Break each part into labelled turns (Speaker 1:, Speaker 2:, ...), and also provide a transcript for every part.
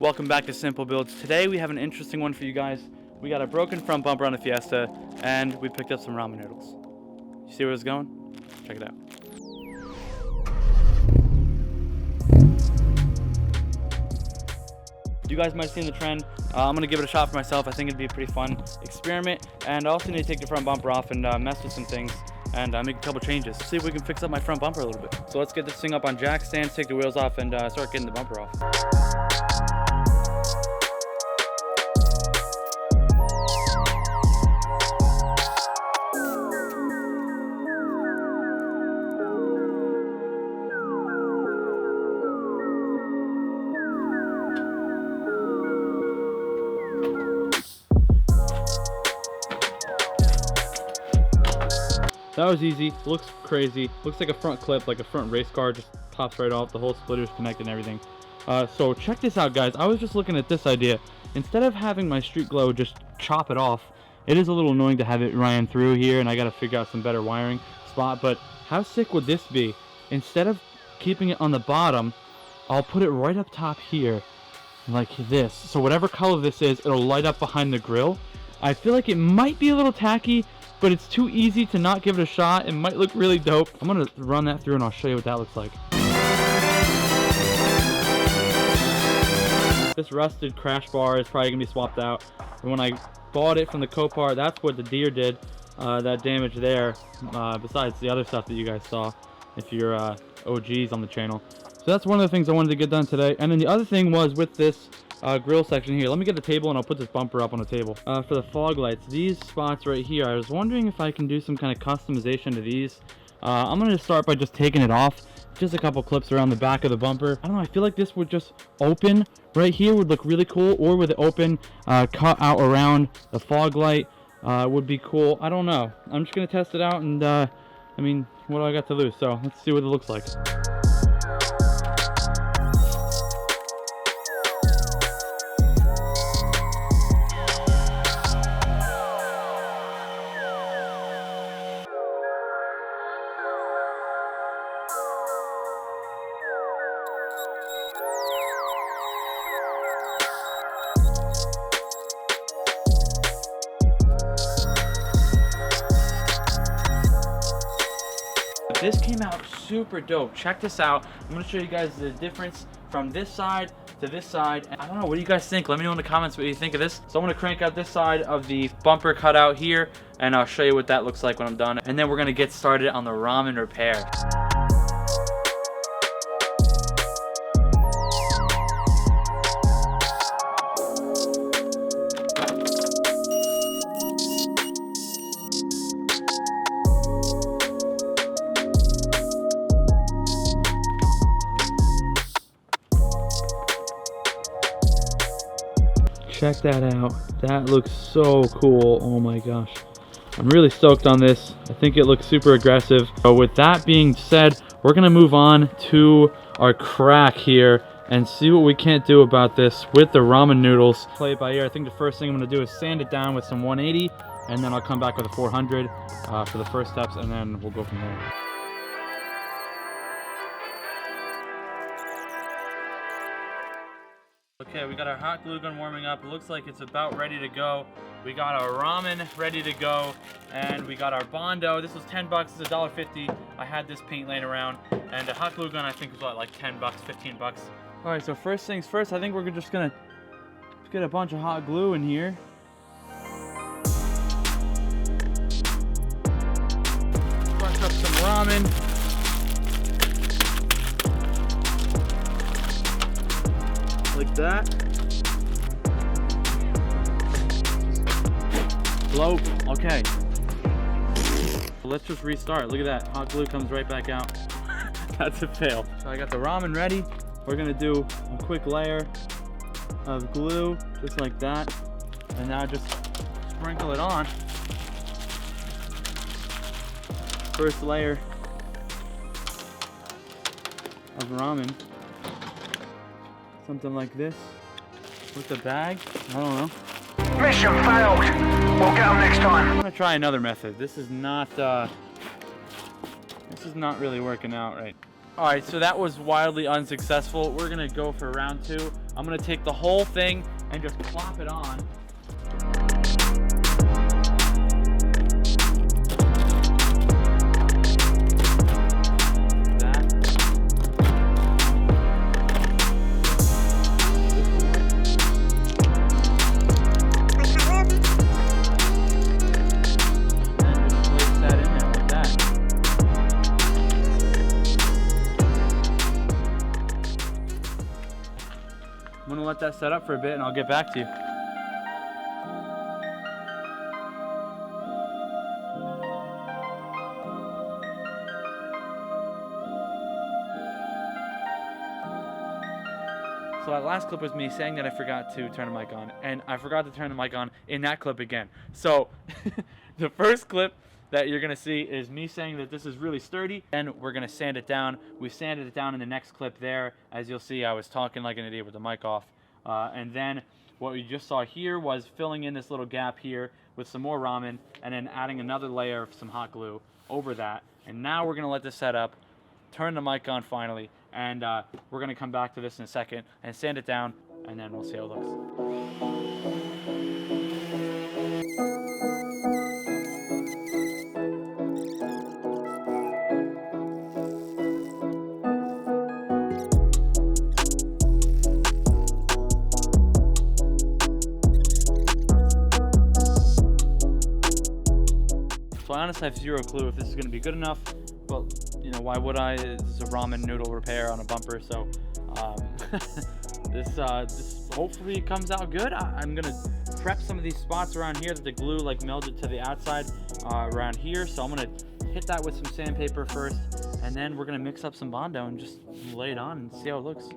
Speaker 1: Welcome back to Smplbuilds. Today we have an interesting one for you guys. We got a broken front bumper on the Fiesta, and we picked up some ramen noodles. You see where it's going? Check it out. You guys might have seen the trend. I'm gonna give it a shot for myself. I think it'd be a pretty fun experiment, and I also need to take the front bumper off and mess with some things and make a couple changes. See if we can fix up my front bumper a little bit. So let's get this thing up on jack stands, take the wheels off, and start getting the bumper off. That was easy. Looks crazy. Looks like a front clip, like a front race car, just pops right off. The whole splitter's connected and everything. So check this out, guys. I was just looking at this idea. Instead of having my street glow just chop it off, it is a little annoying to have it ran through here, and I got to figure out some better wiring spot. But how sick would this be? Instead of keeping it on the bottom, I'll put it right up top here, like this. So whatever color this is, it'll light up behind the grill. I feel like it might be a little tacky, but it's too easy to not give it a shot. It might look really dope. I'm gonna run that through and I'll show you what that looks like. This rusted crash bar is probably gonna be swapped out. And when I bought it from the Copart, that's what the deer did, that damage there, besides the other stuff that you guys saw, if you're OGs on the channel. So that's one of the things I wanted to get done today. And then the other thing was with this grill section here. Let me get a table and I'll put this bumper up on the table. For the fog lights, these spots right here, I was wondering if I can do some kind of customization to these. I'm going to start by just taking it off. Just a couple clips around the back of the bumper. I don't know, I feel like this would just open right here, would look really cool, or with it open, cut out around the fog light would be cool. I don't know. I'm just going to test it out, and I mean, what do I got to lose? So let's see what it looks like. This came out super dope. Check this out. I'm gonna show you guys the difference from this side to this side. And I don't know, what do you guys think? Let me know in the comments what you think of this. So I'm gonna crank out this side of the bumper cut out here, and I'll show you what that looks like when I'm done. And then we're gonna get started on the ramen repair. Check that out. That looks so cool. Oh my gosh. I'm really stoked on this. I think it looks super aggressive. But with that being said, we're gonna move on to our crack here and see what we can't do about this with the ramen noodles. Play it by ear. I think the first thing I'm gonna do is sand it down with some 180, and then I'll come back with a 400 for the first steps, and then we'll go from there. Okay, we got our hot glue gun warming up. It looks like it's about ready to go. We got our ramen ready to go, and we got our Bondo. This was 10 bucks, it's $1.50. I had this paint laying around, and the hot glue gun I think was what, like 10 bucks, 15 bucks. All right, so first things first, I think we're just gonna get a bunch of hot glue in here. Crunch up some ramen. Like that. Blow. Okay. Let's just restart. Look at that. Hot glue comes right back out. That's a fail. So I got the ramen ready. We're gonna do a quick layer of glue, just like that. And now just sprinkle it on. First layer of ramen. Something like this with the bag. I don't know.
Speaker 2: Mission failed. We'll get them next time.
Speaker 1: I'm gonna try another method. This is not really working out right. All right, so that was wildly unsuccessful. We're gonna go for round two. I'm gonna take the whole thing and just plop it on. I'm gonna let that set up for a bit and I'll get back to you. So that last clip was me saying that I forgot to turn the mic on, and I forgot to turn the mic on in that clip again. So the first clip that you're gonna see is me saying that this is really sturdy, and we're gonna sand it down. We sanded it down in the next clip there. As you'll see, I was talking like an idiot with the mic off. And then what we just saw here was filling in this little gap here with some more ramen, and then adding another layer of some hot glue over that. And now we're gonna let this set up, turn the mic on finally, and we're gonna come back to this in a second and sand it down, and then we'll see how it looks. So I honestly have zero clue if this is going to be good enough, but you know, why would I? It's a ramen noodle repair on a bumper, so this hopefully comes out good. I'm going to prep some of these spots around here that the glue like melded to the outside around here, so I'm going to hit that with some sandpaper first, and then we're going to mix up some Bondo and just lay it on and see how it looks.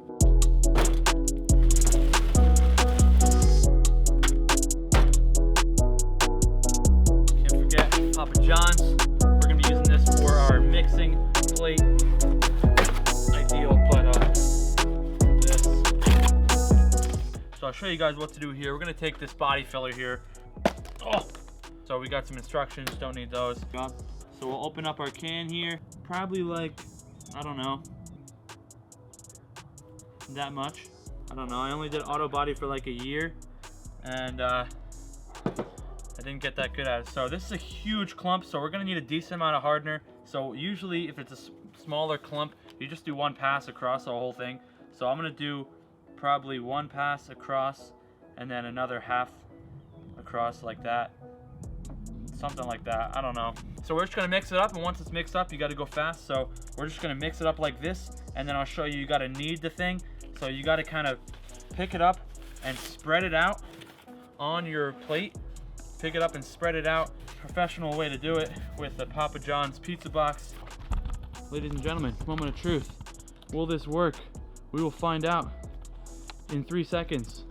Speaker 1: Papa John's. We're gonna be using this for our mixing plate. Ideal, but this. So I'll show you guys what to do here. We're gonna take this body filler here. Oh, so we got some instructions. Don't need those. So we'll open up our can here. Probably like, I don't know, that much. I don't know. I only did auto body for like a year, and I didn't get that good at it. So this is a huge clump, so we're gonna need a decent amount of hardener. So usually if it's a smaller clump, you just do one pass across the whole thing. So I'm gonna do probably one pass across and then another half across like that. Something like that, I don't know. So we're just gonna mix it up, and once it's mixed up, you gotta go fast. So we're just gonna mix it up like this, and then I'll show you, you gotta knead the thing. So you gotta kind of pick it up and spread it out on your plate. Pick it up and spread it out. Professional way to do it with the Papa John's pizza box. Ladies and gentlemen, moment of truth. Will this work? We will find out in 3 seconds.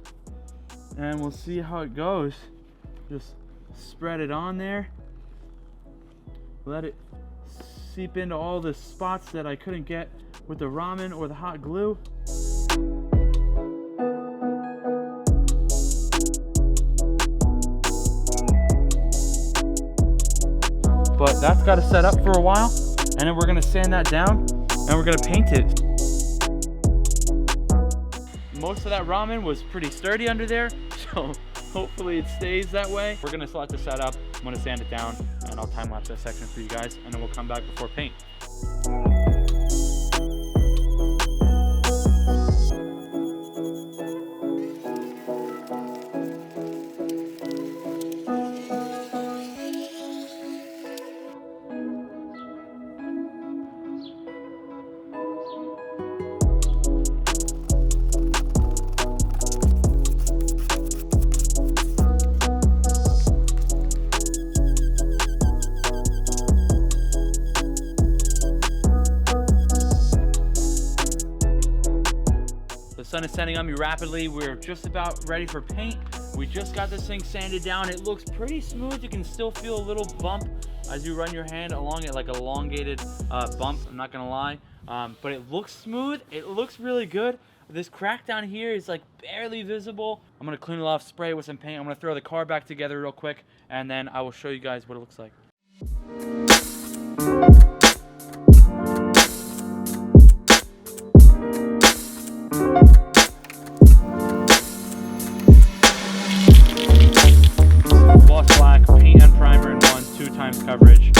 Speaker 1: And we'll see how it goes. Just spread it on there. Let it seep into all the spots that I couldn't get with the ramen or the hot glue. But that's got to set up for a while, and then we're gonna sand that down and we're gonna paint it. Most of that ramen was pretty sturdy under there, so hopefully it stays that way. We're gonna let this set up. I'm gonna sand it down, and I'll time lapse that section for you guys, and then we'll come back before paint. The sun is setting on me rapidly. We're just about ready for paint. We just got this thing sanded down. It looks pretty smooth. You can still feel a little bump as you run your hand along it, like an elongated bump, I'm not gonna lie. But it looks smooth. It looks really good. This crack down here is like barely visible. I'm gonna clean it off, spray it with some paint. I'm gonna throw the car back together real quick, and then I will show you guys what it looks like. coverage.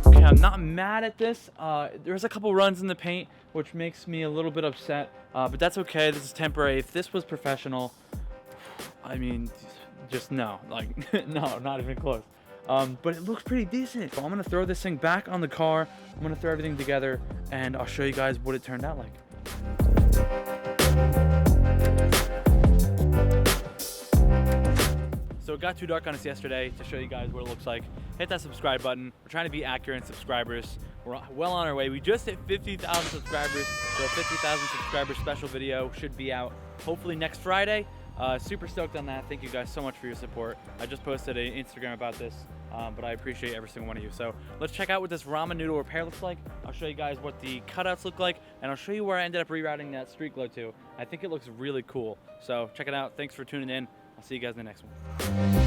Speaker 1: Okay, I'm not mad at this. There's a couple runs in the paint, which makes me a little bit upset, but that's okay. This is temporary. If this was professional, I mean, just no, like, no, not even close. But it looks pretty decent. So I'm gonna throw this thing back on the car. I'm gonna throw everything together, and I'll show you guys what it turned out like. So it got too dark on us yesterday to show you guys what it looks like. Hit that subscribe button. We're trying to be accurate in subscribers. We're well on our way. We just hit 50,000 subscribers, so a 50,000 subscriber special video should be out hopefully next Friday. Super stoked on that. Thank you guys so much for your support. I just posted an Instagram about this, but I appreciate every single one of you. So let's check out what this ramen noodle repair looks like. I'll show you guys what the cutouts look like, and I'll show you where I ended up rerouting that street glow to. I think it looks really cool. So check it out. Thanks for tuning in. I'll see you guys in the next one.